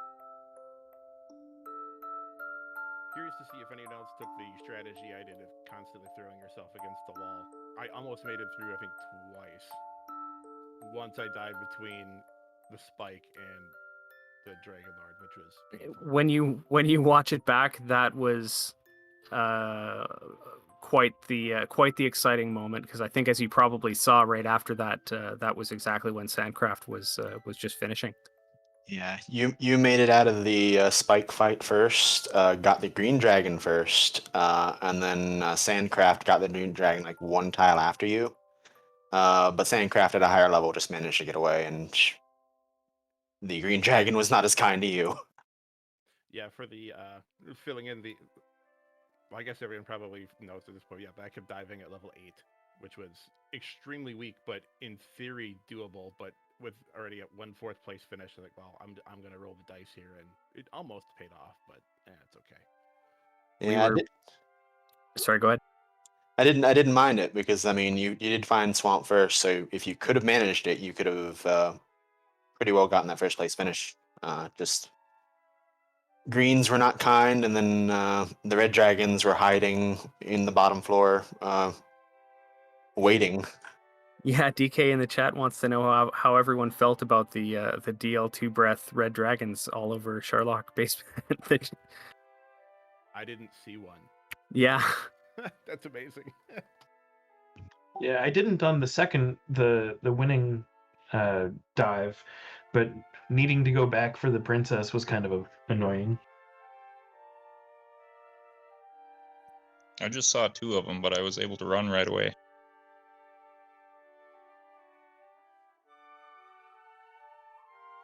D: Curious to see if anyone else took the strategy I did of constantly throwing yourself against the wall. I almost made it through, I think, twice. Once I died between the spike and the Dragon Lord, which was painful.
A: When you watch it back, that was quite the exciting moment, because I think, as you probably saw right after that, that was exactly when Sandcraft was just finishing.
B: Yeah, you made it out of the spike fight first, got the green dragon first, and then Sandcraft got the green dragon like one tile after you. But Sandcraft at a higher level just managed to get away, and the green dragon was not as kind to you.
D: Yeah, for the filling in the. Well, I guess everyone probably knows at this point. Yeah, but I kept diving at level 8, which was extremely weak, but in theory doable. But with already at 1/4 place finish, I'm like, well, I'm gonna roll the dice here, and it almost paid off, but it's okay.
B: Yeah,
A: Sorry, go ahead.
B: I didn't mind it because I mean you did find Swamp first, so if you could have managed it, you could have pretty well gotten that first place finish. Just greens were not kind, and then the red dragons were hiding in the bottom floor, waiting.
A: Yeah, DK in the chat wants to know how everyone felt about the DL2 breath red dragons all over Sherlock basement.
D: I didn't see one.
A: Yeah.
D: That's amazing.
C: Yeah, I didn't on the winning dive, but needing to go back for the princess was kind of annoying.
E: I just saw 2 of them, but I was able to run right away.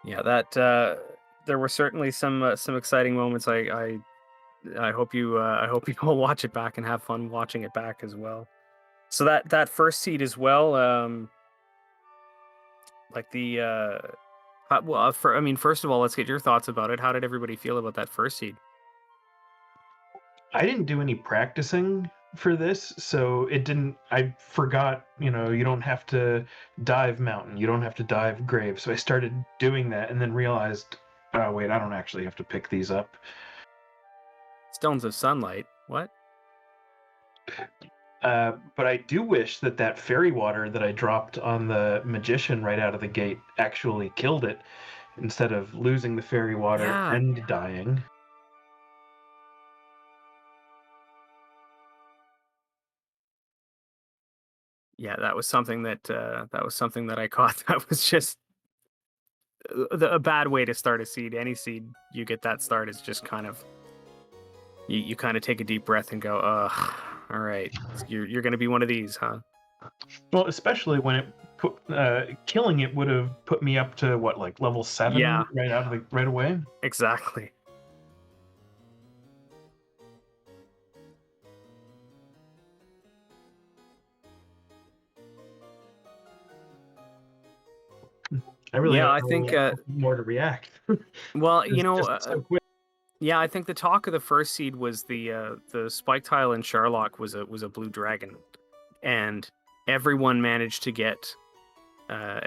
A: Yeah, that there were certainly some exciting moments. I hope you will watch it back and have fun watching it back as well. So that first seed as well, like the first of all, let's get your thoughts about it. How did everybody feel about that first seed?
C: I didn't do any practicing for this, so it didn't. I forgot, you don't have to dive mountain, you don't have to dive grave. So I started doing that and then realized, oh, wait, I don't actually have to pick these up.
A: Stones of Sunlight. What?
C: But I do wish that fairy water that I dropped on the magician right out of the gate actually killed it instead of losing the fairy water and dying.
A: Yeah, that was something that I caught. That was just a bad way to start a seed. Any seed you get that start is just kind of you kind of take a deep breath and go, all right, you're going to be one of these, huh?
C: Well, especially when it killing it would have put me up to what, like level 7 right away.
A: Exactly.
C: I really
A: I think
C: more to react.
A: Well,
C: so quick.
A: Yeah, I think the talk of the first seed was the spike tile in Sharlock was a blue dragon, and everyone managed to get their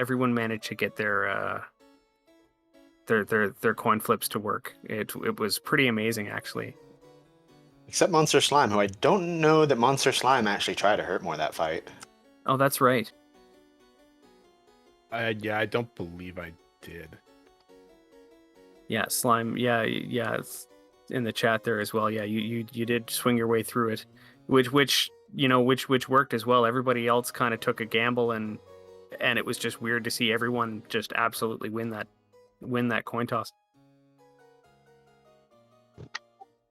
A: coin flips to work. It was pretty amazing, actually.
B: Except MonsieurSlime, who I don't know that MonsieurSlime actually tried to hurt more that fight.
A: Oh, that's right.
D: Yeah, I don't believe I did.
A: Yeah, Slime. Yeah, it's in the chat there as well. Yeah, you did swing your way through it, which worked as well. Everybody else kind of took a gamble, and it was just weird to see everyone just absolutely win that coin toss.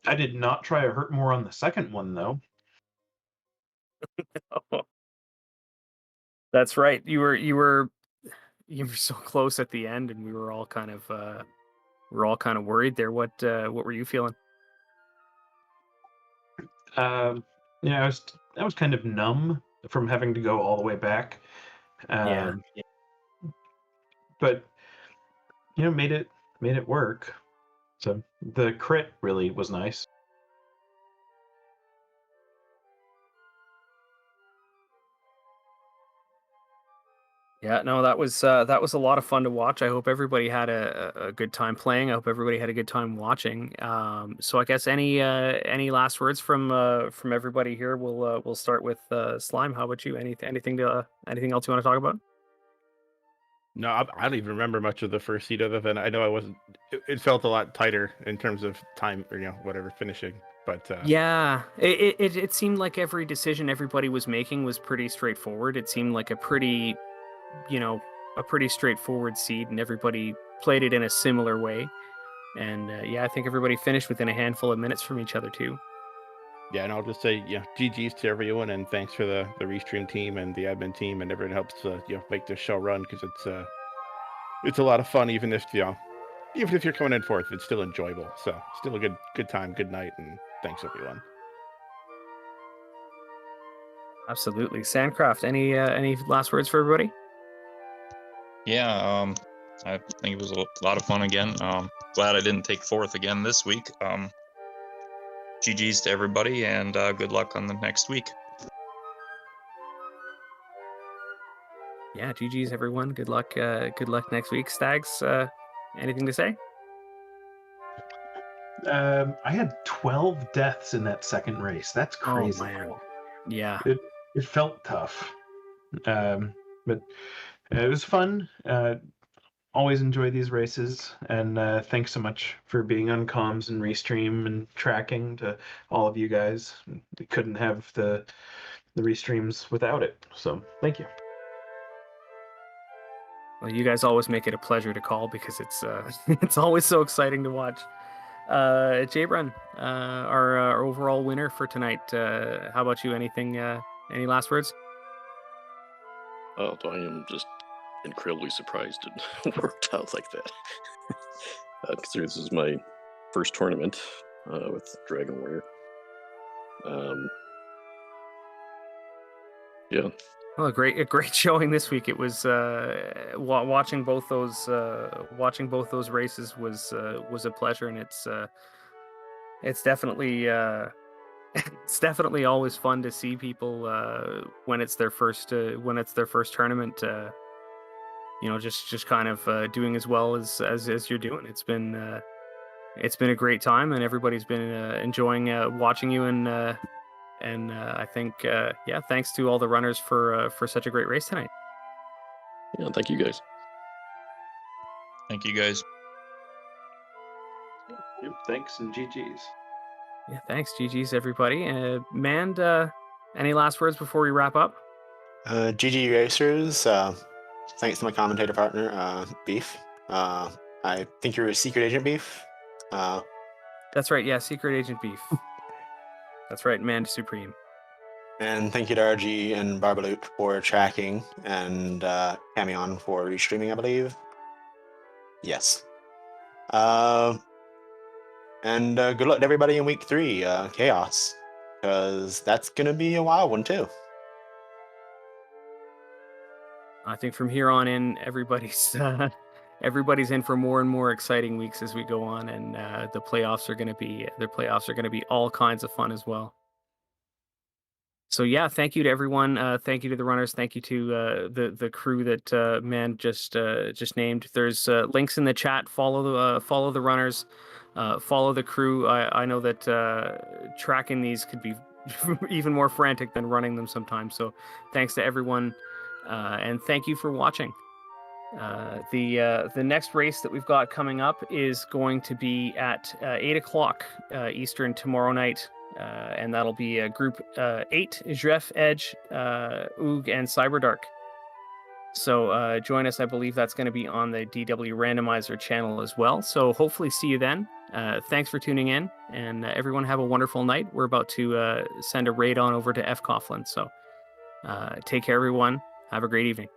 C: I did not try to hurt more on the second one, though.
A: That's right. You were so close at the end, and we were all kind of worried there. What were you feeling?
C: I was kind of numb from having to go all the way back. But made it work. So the crit really was nice.
A: Yeah, no, that was a lot of fun to watch. I hope everybody had a good time playing. I hope everybody had a good time watching. So I guess any last words from everybody here? We'll start with Slime. How about you? Anything else you want to talk about?
D: No, I don't even remember much of the first seed other than I know I wasn't. It felt a lot tighter in terms of time or whatever finishing. But
A: yeah, it seemed like every decision everybody was making was pretty straightforward. It seemed like a pretty straightforward seed, and everybody played it in a similar way. And I think everybody finished within a handful of minutes from each other too.
D: Yeah, and I'll just say, GG's to everyone, and thanks for the restream team and the admin team, and everyone helps make this show run, because it's a lot of fun, even if you're coming in fourth, it's still enjoyable. So still a good time, good night, and thanks everyone.
A: Absolutely. Sandcraft, any last words for everybody?
E: Yeah, I think it was a lot of fun again. Glad I didn't take fourth again this week. GG's to everybody, and good luck on the next week.
A: Yeah, GG's everyone. Good luck next week. Stags, anything to say?
C: I had 12 deaths in that second race. That's crazy.
A: Oh, man. Yeah.
C: It felt tough. But it was fun. Always enjoy these races, and thanks so much for being on comms and restream and tracking to all of you guys. We couldn't have the restreams without it, so thank you.
A: Well, you guys always make it a pleasure to call, because it's it's always so exciting to watch. JBrun, our overall winner for tonight. How about you? Any last words?
F: Oh, I am just incredibly surprised it worked out like that. considering this is my first tournament with Dragon Warrior. Yeah.
A: Well, a great showing this week. It was watching both those races was a pleasure, and it's definitely it's definitely always fun to see people when it's their first tournament. Just kind of doing as well as you're doing. It's been a great time, and everybody's been enjoying watching you, and I think thanks to all the runners for such a great race tonight.
F: Yeah, thank you guys.
E: Thank you guys.
C: Yep, thanks and GG's.
A: Yeah, thanks, GG's everybody. Mand, any last words before we wrap up?
B: GG Racers, thanks to my commentator partner, Beef. I think you're a secret agent, Beef.
A: That's right, yeah, Secret Agent Beef. That's right, Mand Supreme.
B: And thank you to RG and Barbaloop for tracking, and Camion for restreaming, I believe. Yes. And good luck to everybody in week 3, Chaos, because that's going to be a wild one too.
A: I think from here on in, everybody's in for more and more exciting weeks as we go on, and the playoffs are going to be all kinds of fun as well. So yeah, thank you to everyone. Thank you to the runners. Thank you to the crew that Mand just named. There's links in the chat. Follow the runners. Follow the crew. I know that tracking these could be even more frantic than running them sometimes. So thanks to everyone, and thank you for watching. The next race that we've got coming up is going to be at 8 o'clock Eastern tomorrow night. And that'll be Group 8, Jref, Edge, Oog, and Cyberdark. So join us. I believe that's going to be on the DW Randomizer channel as well. So hopefully see you then. Thanks for tuning in, and everyone have a wonderful night. We're about to send a raid on over to F. Coughlin. So take care, everyone. Have a great evening.